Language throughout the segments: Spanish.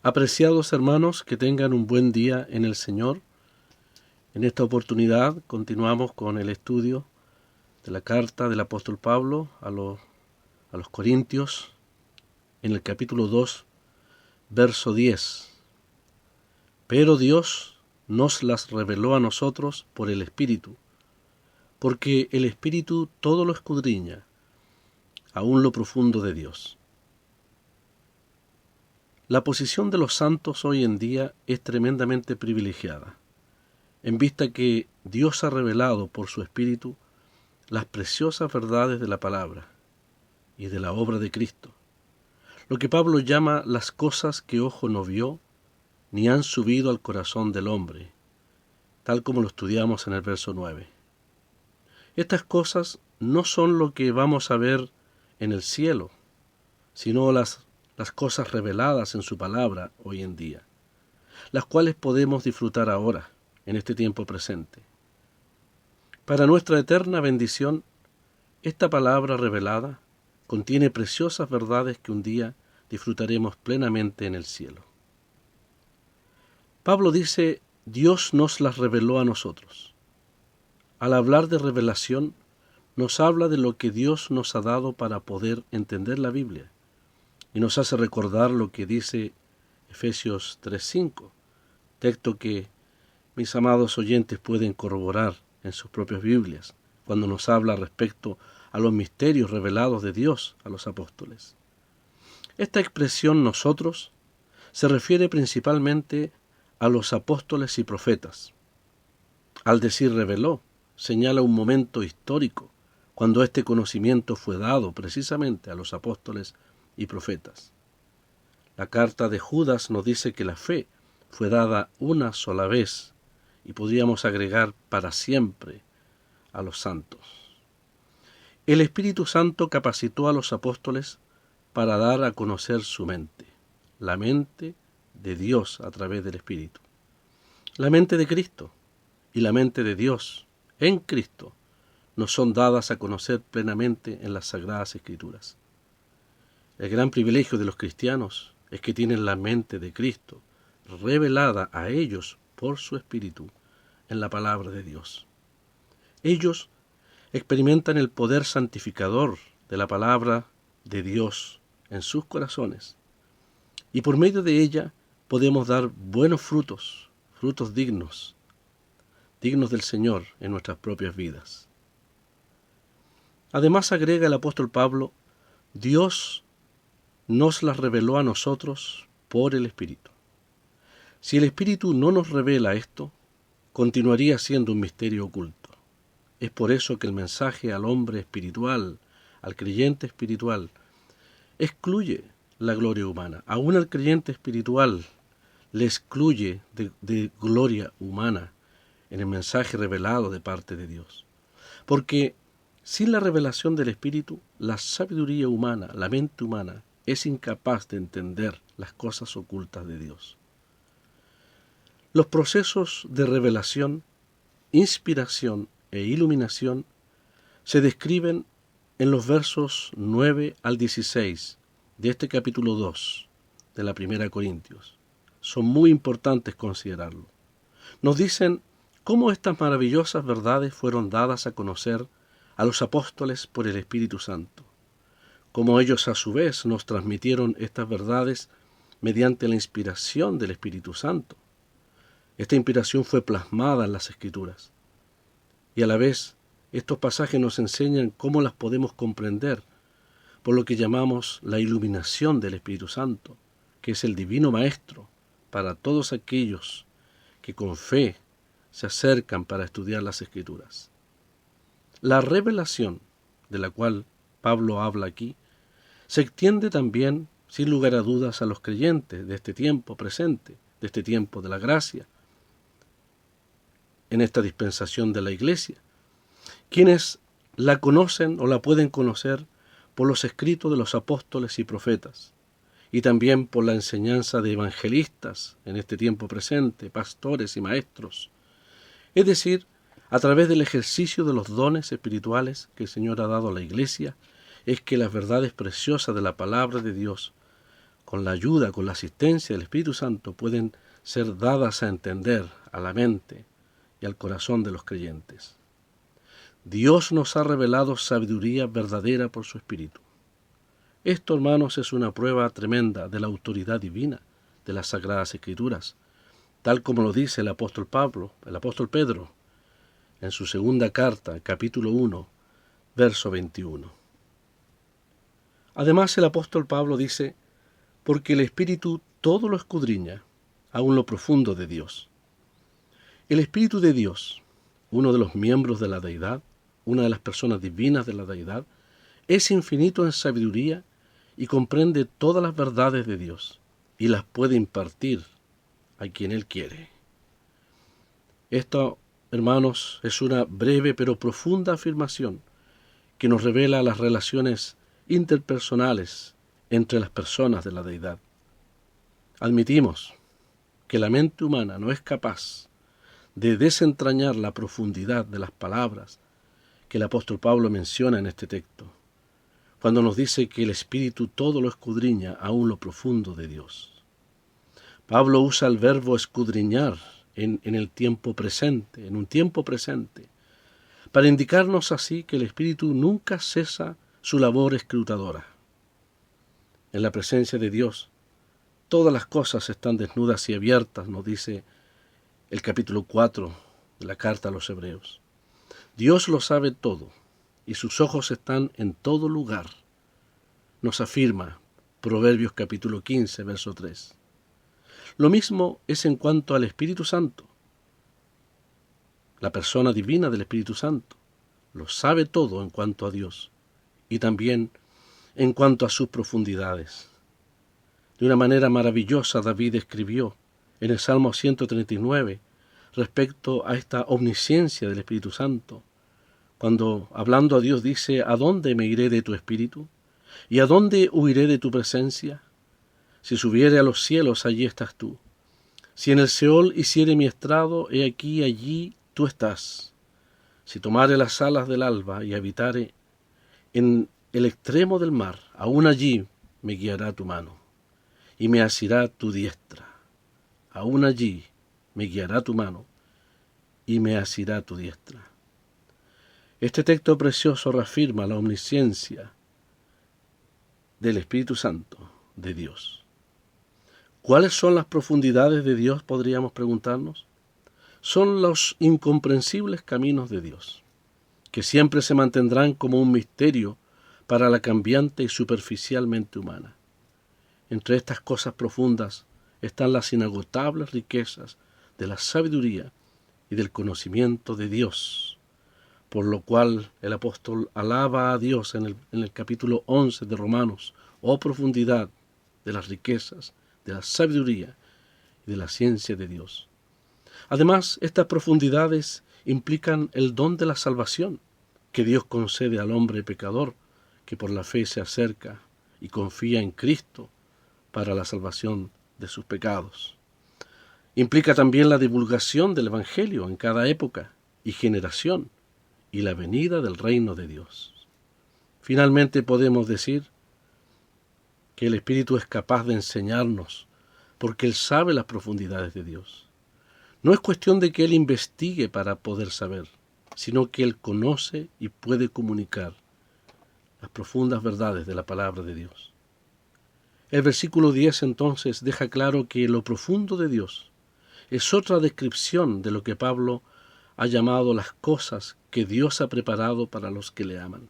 Apreciados hermanos, que tengan un buen día en el Señor. En esta oportunidad continuamos con el estudio de la carta del apóstol Pablo a los Corintios, en el capítulo 2, verso 10. Pero Dios nos las reveló a nosotros por el Espíritu, porque el Espíritu todo lo escudriña, aún lo profundo de Dios. La posición de los santos hoy en día es tremendamente privilegiada, en vista que Dios ha revelado por su Espíritu las preciosas verdades de la palabra y de la obra de Cristo, lo que Pablo llama las cosas que ojo no vio, ni han subido al corazón del hombre, tal como lo estudiamos en el verso 9. Estas cosas no son lo que vamos a ver en el cielo, sino las cosas reveladas en su palabra hoy en día, las cuales podemos disfrutar ahora, en este tiempo presente. Para nuestra eterna bendición, esta palabra revelada contiene preciosas verdades que un día disfrutaremos plenamente en el cielo. Pablo dice, Dios nos las reveló a nosotros. Al hablar de revelación, nos habla de lo que Dios nos ha dado para poder entender la Biblia, y nos hace recordar lo que dice Efesios 3:5, texto que mis amados oyentes pueden corroborar en sus propias Biblias, cuando nos habla respecto a los misterios revelados de Dios a los apóstoles. Esta expresión nosotros se refiere principalmente a los apóstoles y profetas. Al decir reveló, señala un momento histórico, cuando este conocimiento fue dado precisamente a los apóstoles y profetas. La carta de Judas nos dice que la fe fue dada una sola vez, y podríamos agregar para siempre a los santos. El Espíritu Santo capacitó a los apóstoles para dar a conocer su mente, la mente de Dios a través del Espíritu. La mente de Cristo y la mente de Dios en Cristo nos son dadas a conocer plenamente en las Sagradas Escrituras. El gran privilegio de los cristianos es que tienen la mente de Cristo revelada a ellos por su Espíritu en la palabra de Dios. Ellos experimentan el poder santificador de la palabra de Dios en sus corazones, y por medio de ella podemos dar buenos frutos, frutos dignos del Señor en nuestras propias vidas. Además, agrega el apóstol Pablo, Dios nos las reveló a nosotros por el Espíritu. Si el Espíritu no nos revela esto, continuaría siendo un misterio oculto. Es por eso que el mensaje al hombre espiritual, al creyente espiritual, excluye la gloria humana. Aún al creyente espiritual le excluye de gloria humana en el mensaje revelado de parte de Dios. Porque sin la revelación del Espíritu, la sabiduría humana, la mente humana, es incapaz de entender las cosas ocultas de Dios. Los procesos de revelación, inspiración e iluminación se describen en los versos 9 al 16 de este capítulo 2 de la Primera Corintios. Son muy importantes considerarlo. Nos dicen cómo estas maravillosas verdades fueron dadas a conocer a los apóstoles por el Espíritu Santo, cómo ellos a su vez nos transmitieron estas verdades mediante la inspiración del Espíritu Santo. Esta inspiración fue plasmada en las Escrituras, y a la vez estos pasajes nos enseñan cómo las podemos comprender por lo que llamamos la iluminación del Espíritu Santo, que es el divino Maestro para todos aquellos que con fe se acercan para estudiar las Escrituras. La revelación de la cual Pablo habla aquí se extiende también, sin lugar a dudas, a los creyentes de este tiempo presente, de este tiempo de la gracia, en esta dispensación de la Iglesia, quienes la conocen o la pueden conocer por los escritos de los apóstoles y profetas, y también por la enseñanza de evangelistas en este tiempo presente, pastores y maestros, es decir, a través del ejercicio de los dones espirituales que el Señor ha dado a la Iglesia, es que las verdades preciosas de la palabra de Dios con la ayuda, con la asistencia del Espíritu Santo, pueden ser dadas a entender a la mente y al corazón de los creyentes. Dios nos ha revelado sabiduría verdadera por su Espíritu. Esto, hermanos, es una prueba tremenda de la autoridad divina de las Sagradas Escrituras, tal como lo dice el apóstol Pedro, en su segunda carta, capítulo 1, verso 21. Además, el apóstol Pablo dice, porque el Espíritu todo lo escudriña, aun lo profundo de Dios. El Espíritu de Dios, uno de los miembros de la deidad, una de las personas divinas de la deidad, es infinito en sabiduría y comprende todas las verdades de Dios y las puede impartir a quien Él quiere. Esto, hermanos, es una breve pero profunda afirmación que nos revela las relaciones interpersonales entre las personas de la deidad. Admitimos que la mente humana no es capaz de desentrañar la profundidad de las palabras que el apóstol Pablo menciona en este texto, cuando nos dice que el Espíritu todo lo escudriña aún lo profundo de Dios. Pablo usa el verbo escudriñar en el tiempo presente, en un tiempo presente, para indicarnos así que el Espíritu nunca cesa su labor escrutadora. En la presencia de Dios, todas las cosas están desnudas y abiertas, nos dice el capítulo 4 de la carta a los Hebreos. Dios lo sabe todo, y sus ojos están en todo lugar, nos afirma Proverbios capítulo 15, verso 3. Lo mismo es en cuanto al Espíritu Santo. La persona divina del Espíritu Santo lo sabe todo en cuanto a Dios y también en cuanto a sus profundidades. De una manera maravillosa David escribió en el Salmo 139 respecto a esta omnisciencia del Espíritu Santo, cuando hablando a Dios dice: ¿a dónde me iré de tu Espíritu? ¿Y a dónde huiré de tu presencia? Si subiere a los cielos, allí estás tú. Si en el Seol hiciere mi estrado, he aquí, allí tú estás. Si tomare las alas del alba y habitare en el extremo del mar, aún allí me guiará tu mano y me asirá tu diestra. Aún allí me guiará tu mano y me asirá tu diestra. Este texto precioso reafirma la omnisciencia del Espíritu Santo de Dios. ¿Cuáles son las profundidades de Dios? Podríamos preguntarnos. Son los incomprensibles caminos de Dios, que siempre se mantendrán como un misterio para la cambiante y superficial mente humana. Entre estas cosas profundas están las inagotables riquezas de la sabiduría y del conocimiento de Dios, por lo cual el apóstol alaba a Dios en el capítulo 11 de Romanos: oh profundidad de las riquezas, de la sabiduría y de la ciencia de Dios. Además, estas profundidades implican el don de la salvación que Dios concede al hombre pecador que por la fe se acerca y confía en Cristo para la salvación de sus pecados. Implica también la divulgación del Evangelio en cada época y generación y la venida del reino de Dios. Finalmente podemos decir que el Espíritu es capaz de enseñarnos porque Él sabe las profundidades de Dios. No es cuestión de que Él investigue para poder saber, sino que Él conoce y puede comunicar las profundas verdades de la palabra de Dios. El versículo 10 entonces deja claro que lo profundo de Dios es otra descripción de lo que Pablo ha llamado las cosas que Dios ha preparado para los que le aman.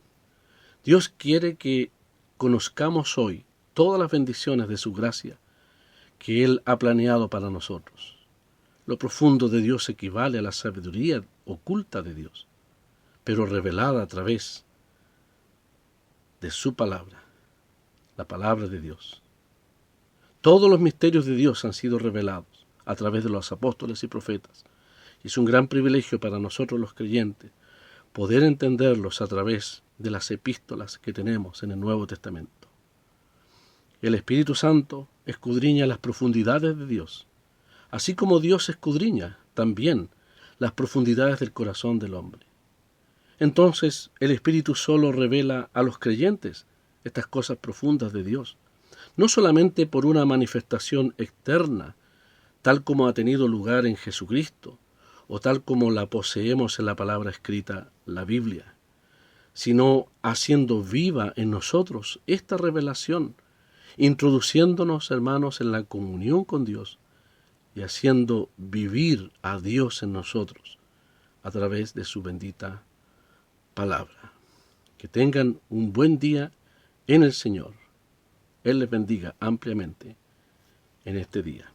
Dios quiere que conozcamos hoy todas las bendiciones de su gracia que Él ha planeado para nosotros. Lo profundo de Dios equivale a la sabiduría oculta de Dios, pero revelada a través de su palabra, la palabra de Dios. Todos los misterios de Dios han sido revelados a través de los apóstoles y profetas, y es un gran privilegio para nosotros los creyentes poder entenderlos a través de las epístolas que tenemos en el Nuevo Testamento. El Espíritu Santo escudriña las profundidades de Dios, así como Dios escudriña también las profundidades del corazón del hombre. Entonces, el Espíritu solo revela a los creyentes estas cosas profundas de Dios. no solamente por una manifestación externa, tal como ha tenido lugar en Jesucristo, o tal como la poseemos en la palabra escrita, la Biblia, sino haciendo viva en nosotros esta revelación, introduciéndonos, hermanos, en la comunión con Dios y haciendo vivir a Dios en nosotros a través de su bendita palabra. Que tengan un buen día en el Señor. Él les bendiga ampliamente en este día.